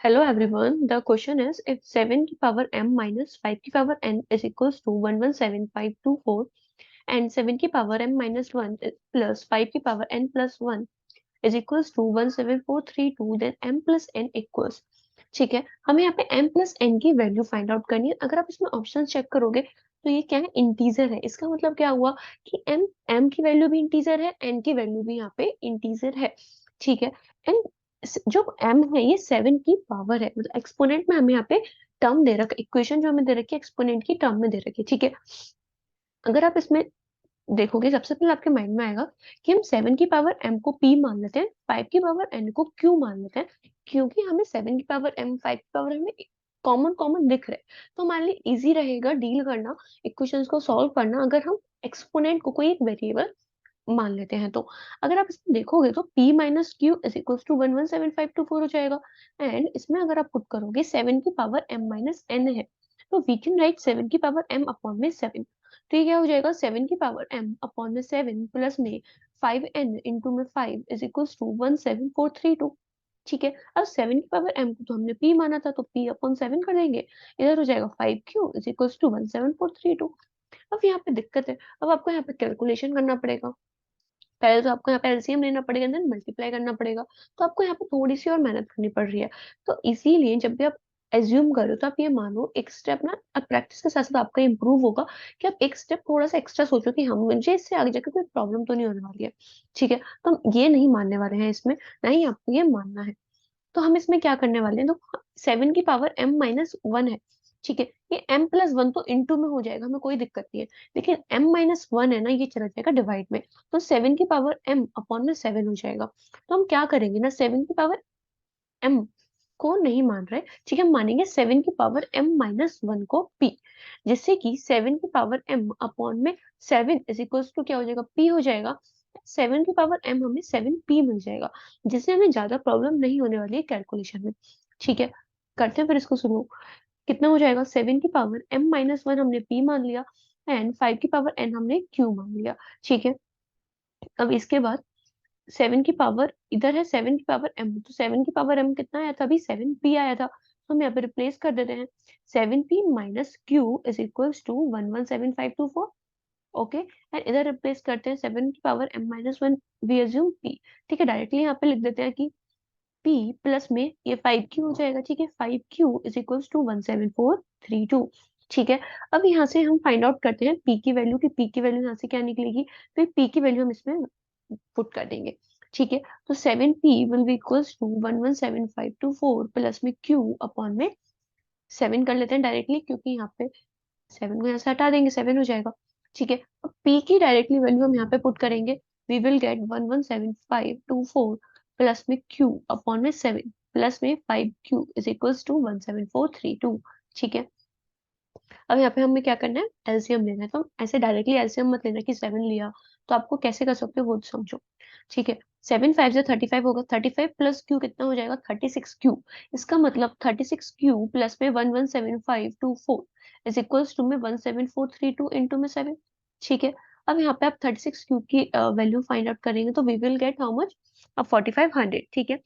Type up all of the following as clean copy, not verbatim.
Hello everyone. The question is if 7 की power m minus 5 की power n is equals to 117524 and 7 की power m minus 1 plus 5 की power n plus 1 is equals to 17432 then m plus n equals। ठीक है, हमें यहाँ पे m plus n की वैल्यू फाइंड आउट करनी है। अगर आप इसमें ऑप्शन चेक करोगे तो ये क्या है, इंटीजर है। इसका मतलब क्या हुआ कि m की वैल्यू भी इंटीजर है, n की वैल्यू भी यहाँ पे इंटीजर है। ठीक है, एंड जो m है ये 7 की पावर है, मतलब एक्सपोनेंट में हमें यहाँ पे टर्म दे रखा है। इक्वेशन जो हमें दे रखी है एक्सपोनेंट की टर्म में दे रखी है। ठीक है, अगर आप इसमें देखोगे सबसे पहले आपके माइंड में आएगा कि हम 7 की पावर m को p मान लेते हैं, 5 की पावर n को q मान लेते हैं, क्योंकि हमें 7 की पावर m 5 की पावर हमें कॉमन कॉमन दिख रहे हैं। तो हमारे लिए इजी रहेगा डील करना, इक्वेशंस को सॉल्व करना, अगर हम एक्सपोनेंट को कोई एक वेरिएबल मान लेते हैं तो। अगर आप इसमें देखोगे तो p minus Q is equal to 117524 हो जाएगा। एंड इसमें अगर आप पुट करोगे 7 की पावर m माइनस n है, तो वी कैन राइट 7 की पावर m अपॉन में 7। तो ये क्या हो जाएगा, 7 की पावर m अपॉन में 7 प्लस में 5n इंटू में 5 इज इक्वल टू 17432। ठीक है, अब 7 की पावर m को तो हमने p माना था, तो p अपॉन 7 कर देंगे, इधर हो जाएगा 5q इज इक्वल टू 17432। अब यहाँ पे दिक्कत है, अब आपको यहाँ पे कैलकुलेशन करना पड़ेगा। पहले तो आपको यहाँ पे एलसीएम लेना पड़ेगा, देन मल्टीप्लाई करना पड़ेगा। तो आपको यहाँ पे थोड़ी सी और मेहनत करनी पड़ रही है। तो इसीलिए जब भी आप एज्यूम करो तो आप ये मानो एक स्टेप ना, अब प्रैक्टिस के साथ साथ आपका इंप्रूव होगा कि आप एक स्टेप थोड़ा सा एक्स्ट्रा सोचो कि हम मुझे इससे आगे जाकर कोई प्रॉब्लम तो नहीं होने वाली है। ठीक है, तो हम ये नहीं मानने वाले हैं इसमें, नहीं आपको ये मानना है। तो हम इसमें क्या करने वाले हैं, तो 7 की पावर m माइनस 1 है। ठीक है, ये m प्लस 1 तो इंटू में हो जाएगा, हमें कोई दिक्कत नहीं है। लेकिन m माइनस 1 है ना, ये चला जाएगा डिवाइड में, तो 7 की पावर m अपॉन में 7 हो जाएगा। तो हम क्या करेंगे ना, 7 की पावर m को नहीं मान रहे, ठीक है, हम मानेंगे 7 की पावर m माइनस 1 को p, जिससे कि 7 की पावर m अपॉन में 7 इज इक्वल्स टू क्या हो जाएगा, p हो जाएगा। 7 की पावर m हमें 7p मिल जाएगा, जिससे हमें ज्यादा प्रॉब्लम नहीं होने वाली है कैलकुलेशन में। ठीक है, करते हैं फिर इसको शुरू। कितना हो जाएगा, 7 की पावर m माइनस 1 हमने p मान लिया, एंड 5 की पावर n हमने q मान लिया। ठीक है, अब इसके बाद 7 की पावर इधर है, 7 की पावर m, तो 7 की पावर m कितना आया था, अभी 7p आया था, तो हम यहाँ पे रिप्लेस कर देते हैं। 7p minus q is equals to 117524। Okay, and इधर रिप्लेस करते हैं 7 की power m minus 1, we assume p। ठीक है, डायरेक्टली यहाँ पे लिख देते हैं कि p प्लस में ये 5q हो जाएगा। ठीक है, 5q इज इक्वल्स टू 17432। ठीक है, अब यहाँ से हम फाइंड आउट करते हैं p की वैल्यू, कि p की वैल्यू यहाँ से क्या निकलेगी, फिर p की वैल्यू हम इसमें पुट कर देंगे। ठीक है, तो 7p will be equals to 117524 plus में q अपॉन में 7 कर लेते हैं डायरेक्टली, क्योंकि यहाँ पे 7 को यहाँ से हटा देंगे, 7 हो जाएगा। ठीक है, अब p की डायरेक्टली वैल्यू हम यहाँ पे पुट करेंगे, वी विल गेट 117524 प्लस में q अपॉन में 7 प्लस में 5q इज इक्वल्स टू 17432। ठीक है, अब यहाँ पे हमें क्या करना है, एलसीएम लेना है। तो ऐसे डायरेक्टली एलसीएम मत लेना कि 7 लिया, तो आपको कैसे कर सकते हो वो समझो। ठीक है, 7 5 से 35 होगा, 35 प्लस क्यू कितना हो जाएगा, 36q। इसका मतलब 36q प्लस में 117524 इज इक्वल्स टू में 17432 इंटू में 7। ठीक है, अब यहाँ पे आप 36q की वैल्यू फाइंड आउट करेंगे तो we will get how much, अब 4500। ठीक है,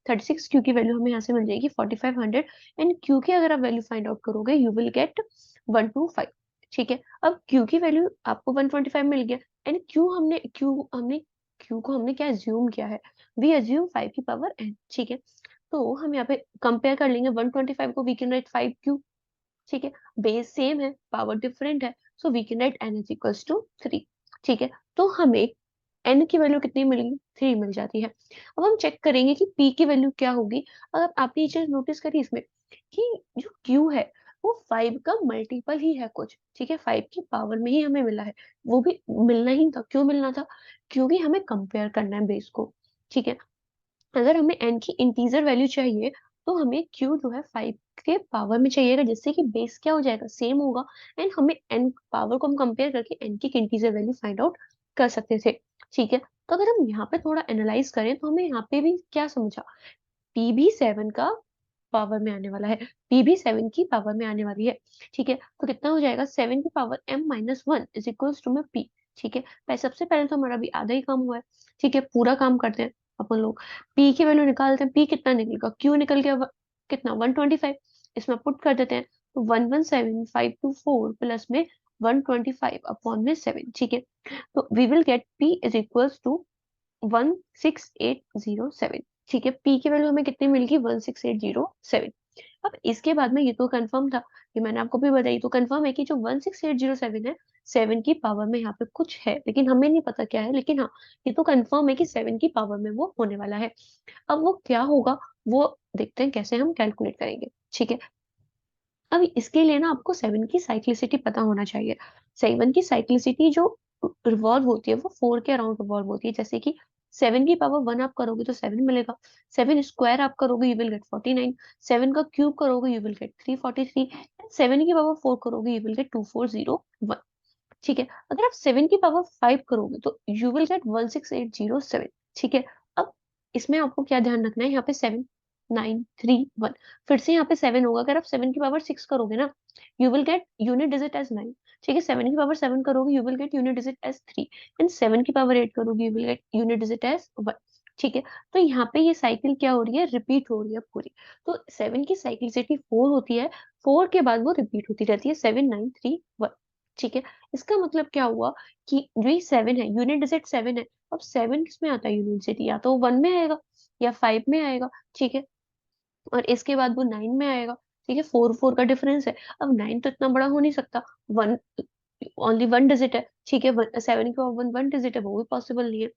36q की वैल्यू हमें यहाँ से मिल जाएगी 4500, एंड q की अगर आप वैल्यू फाइंड आउट करोगे यू विल गेट 125। ठीक है, अब q की वैल्यू आपको 125 मिल गया, एंड q को हमने क्या एज्यूम किया है, वी एज्यूम 5 की पावर n। ठीक है, तो हम यहाँ पे कंपेयर कर लेंगे 125 को, वी कैन राइट 5q। ठीक है, बेस सेम है, पावर डिफरेंट है, so we can write n is equals to 3। ठीक है, तो हमें n की वैल्यू कितनी मिलेगी, 3 मिल जाती है। अब हम चेक करेंगे कि p की वैल्यू क्या होगी। अगर आपने ये चीज नोटिस करी इसमें कि जो q है वो 5 का मल्टीपल ही है कुछ। ठीक है, 5 की पावर में ही हमें मिला है, वो भी मिलना ही था। क्यों मिलना था, क्योंकि हमें कंपेयर करना है बेस को। ठीक है, अगर हमें n की इंटीजर वैल्यू चाहिए तो हमें q जो है 5 के पावर में चाहिएगा, जिससे कि बेस क्या हो जाएगा, सेम होगा, एंड हमें n पावर को हम कंपेयर करके n की इंटीजर वैल्यू फाइंड आउट कर सकते थे। ठीक है, तो अगर हम यहाँ पे थोड़ा एनालाइज करें तो हमें यहाँ पे भी क्या समझा, p भी 7 का पावर में आने वाला है, p भी 7 की पावर में आने वाली है। ठीक है, तो कितना हो जाएगा, 7 की power m minus 1 is equals to में p। ठीक है, सबसे पहले तो हमारा भी आधा ही काम हुआ है। ठीक है, पूरा काम करते हैं अपन लोग, p की वैल्यू निकालते हैं, p कितना निकलेगा, q निकल गया कितना 125, इसमें पुट कर देते हैं तो 117524 प्लस में 125 अपॉन में 7, ठीक है। तो we will get P is equals to 16807, ठीक है। P की वैल्यू हमें कितनी मिल गई 16807। अब इसके बाद में ये तो कंफर्म था, ये मैंने आपको भी बताई, तो कंफर्म है कि जो 16807 है 7 की पावर में यहाँ पे कुछ है, लेकिन हमें नहीं पता क्या है, लेकिन हाँ ये तो कंफर्म है कि 7 की पावर में वो होने वाला है। अब वो क्या होगा वो देखते हैं कैसे हम कैलकुलेट करेंगे, ठीक है। अब इसके लिए ना आपको 7 की साइक्लिसिटी पता होना चाहिए। 7 की साइक्लिसिटी जो रिवॉल्व होती है वो 4 के अराउंड रिवॉल्व होती है। जैसे कि 7 की पावर 1 आप करोगे तो 7 मिलेगा, 7 स्क्वायर आप करोगे यू विल गेट 49, 7 का क्यूब करोगे यू विल गेट 343, 7 की पावर 4 करोगे यू विल गेट 2401, ठीक है। अगर आप 7 की पावर 5 करोगे तो यू विल गेट 16807, ठीक है। अब इसमें आपको क्या ध्यान रखना है, यहाँ पे 7931, फिर से यहाँ पे 7 होगा। अगर आप 7 की पावर 6 करोगे ना you will get unit digit as 9, ठीक है। 7 की पावर 7 करोगे you will get unit digit as 3, and 7 की पावर 8 करोगे you will get unit digit as 1, ठीक है। तो यहाँ पे ये साइकिल क्या हो रही है, रिपीट हो रही है पूरी। तो 7 की साइक्लिसिटी 4 होती है, 4 के बाद वो रिपीट होती रहती है 7931, ठीक है। इसका मतलब क्या हुआ कि जो ये 7 है यूनिट डिजिट 7 है, अब 7 किस में आता है यूनिट डिजिट, या तो 1 में आएगा या 5 में आएगा, ठीक है। और इसके बाद वो 9 में आएगा, ठीक है। 4 4 का डिफरेंस है, अब 9 तो इतना बड़ा हो नहीं सकता, वन ओनली वन डिजिट है, ठीक है। 7 के वन वन डिजिट है, वो भी पॉसिबल नहीं है।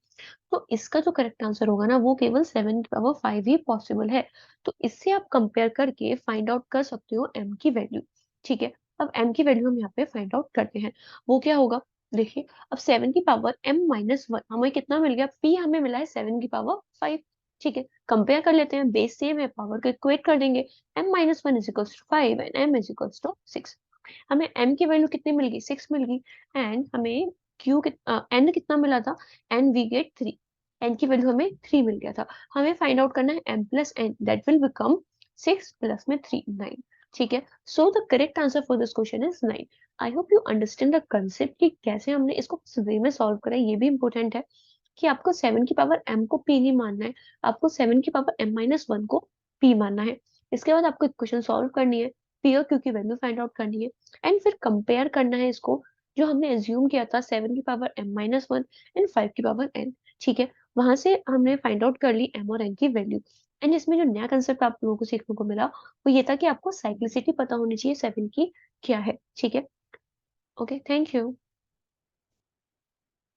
तो इसका जो करेक्ट आंसर होगा ना वो केवल 7 की पावर 5 ही पॉसिबल है। तो इससे आप कंपेयर करके फाइंड आउट कर सकते हो m की वैल्यू, ठीक है। अब m की वैल्यू हम यहाँ पे फाइंड आउट करते हैं, वो क्या होगा, देखिए। अब 7 की पावर m-1 हमें कितना मिल गया, p हमें मिला है 7 की पावर 5, ठीक है। कंपेयर कर लेते हैं, बेस सेम है, पावर को इक्वेट कर देंगे, m-1 is equals to 5 and m is equals to 6। हमें m की वैल्यू कितनी मिल गई, 6 मिल गई, एंड हमें n कितना मिला था, n वी गेट 3, n की वैल्यू हमें 3 मिल गया था। हमें फाइंड आउट करना है m plus n, that will become 6 plus में 3 9, ठीक है। So the correct answer for this question is 9। I hope you understand the concept कि कैसे हमने इसको किस वे में सॉल्व करा है। ये भी इंपॉर्टेंट है कि आपको 7 की पावर m को p नहीं मानना है, आपको 7 की पावर m-1 को p मानना है। इसके बाद आपको इक्वेशन सॉल्व करनी है, p और q की वैल्यू फाइंड आउट करनी है, एंड फिर कंपेयर करना है इसको जो हमने एज्यूम किया था 7 की पावर m-1 एंड 5 की पावर n, ठीक है। वहां से हमने फाइंड आउट कर ली m और n की वैल्यू। एंड इसमें जो नया कंसेप्ट आप लोगों को सीखने को मिला वो ये था कि आपको साइक्लिसिटी पता होनी चाहिए 7 की क्या है, ठीक है। Okay, thank you.